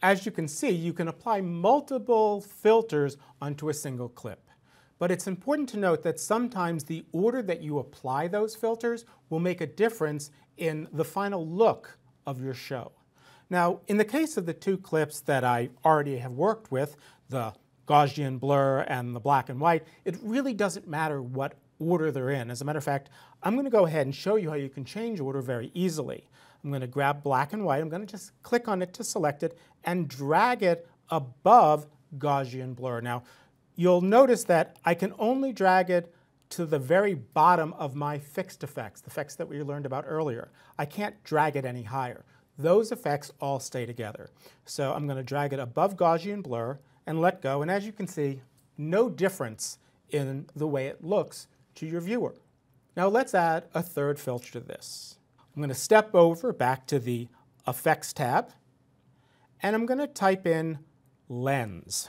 as you can see, you can apply multiple filters onto a single clip. But it's important to note that sometimes the order that you apply those filters will make a difference in the final look of your show. Now, in the case of the two clips that I already have worked with, the Gaussian blur and the black and white, it really doesn't matter what order they're in. As a matter of fact, I'm going to go ahead and show you how you can change order very easily. I'm going to grab black and white, I'm going to just click on it to select it and drag it above Gaussian blur. Now, you'll notice that I can only drag it to the very bottom of my fixed effects, the effects that we learned about earlier. I can't drag it any higher. Those effects all stay together. So I'm going to drag it above Gaussian blur and let go, and as you can see, no difference in the way it looks to your viewer. Now let's add a third filter to this. I'm going to step over back to the Effects tab, and I'm going to type in Lens.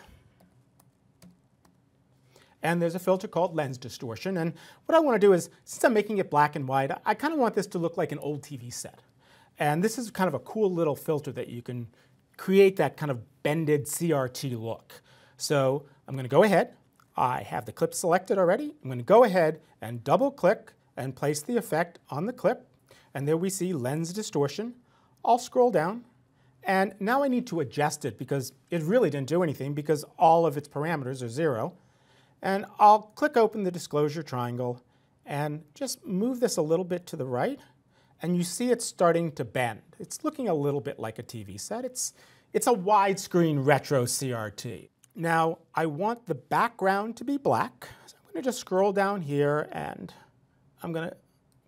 And there's a filter called Lens Distortion, and what I want to do is, since I'm making it black and white, I kind of want this to look like an old TV set. And this is kind of a cool little filter that you can create that kind of bended CRT look. So I'm going to go ahead. I have the clip selected already. I'm going to go ahead and double click and place the effect on the clip. And there we see Lens Distortion. I'll scroll down. And now I need to adjust it because it really didn't do anything because all of its parameters are 0. And I'll click open the disclosure triangle and just move this a little bit to the right. And you see it's starting to bend. It's looking a little bit like a TV set. It's a widescreen retro CRT. Now, I want the background to be black. So I'm going to just scroll down here and I'm going to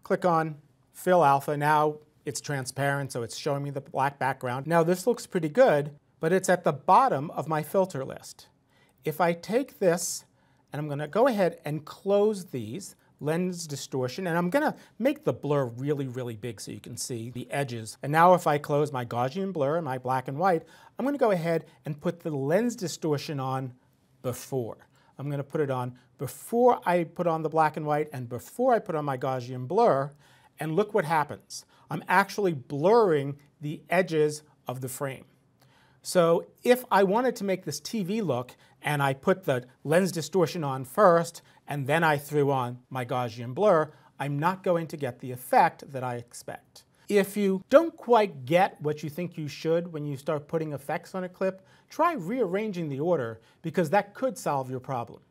click on Fill Alpha. Now it's transparent, so it's showing me the black background. Now this looks pretty good, but it's at the bottom of my filter list. If I take this and I'm going to go ahead and close these, Lens Distortion, and I'm going to make the blur really, really big so you can see the edges. And now if I close my Gaussian blur and my black and white, I'm going to go ahead and put the Lens Distortion on before. I'm going to put it on before I put on the black and white and before I put on my Gaussian blur, and look what happens. I'm actually blurring the edges of the frame. So if I wanted to make this TV look and I put the Lens Distortion on first and then I threw on my Gaussian blur, I'm not going to get the effect that I expect. If you don't quite get what you think you should when you start putting effects on a clip, try rearranging the order because that could solve your problem.